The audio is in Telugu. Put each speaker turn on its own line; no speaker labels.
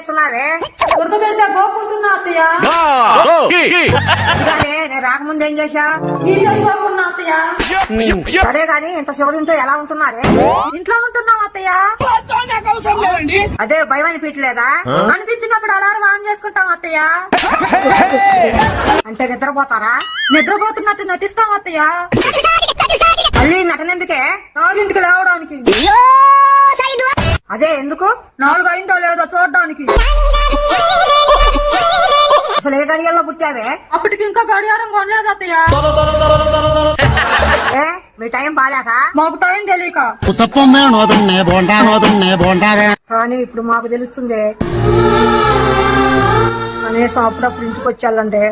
చేస్తున్నావే?
బురద పెడితే గోకుంటున్నా అత్తయ్య.
ఇదిగానే నేను రాకముందు ఏం చేశా?
ఈ చెవి గోకున్నా అత్తయ్య.
సరే గాని ఇంత శివుడింటో ఎలా ఉంటున్నారే?
ఇంట్లో ఉంటున్నాం అత్తయ్య.
అదే భయం అనిపించలేదా?
అనిపించినప్పుడు అలారం ఆన్ చేసుకుంటాం అత్తయ్య.
అంటే నిద్రపోతారా?
నిద్రపోతున్నట్టు నటిస్తాం అత్తయ్య.
మళ్ళీ నటనెందుకే?
4ంటికి లేవడానికి.
అదే ఎందుకు?
4 అయిందో లేదో చూడడానికి.
అసలు ఏ గడియల్లో పుట్టావే?
అప్పటికి ఇంకా గడియారం కొనలేదు అత్తయ్య.
ఏ మీ టైం బాలేక?
మాకు టైం తెలియక.
కానీ ఇప్పుడు మాకు తెలుస్తుంది. కనీసం అప్పుడప్పుడు ఇంటికి వచ్చేయాలంటే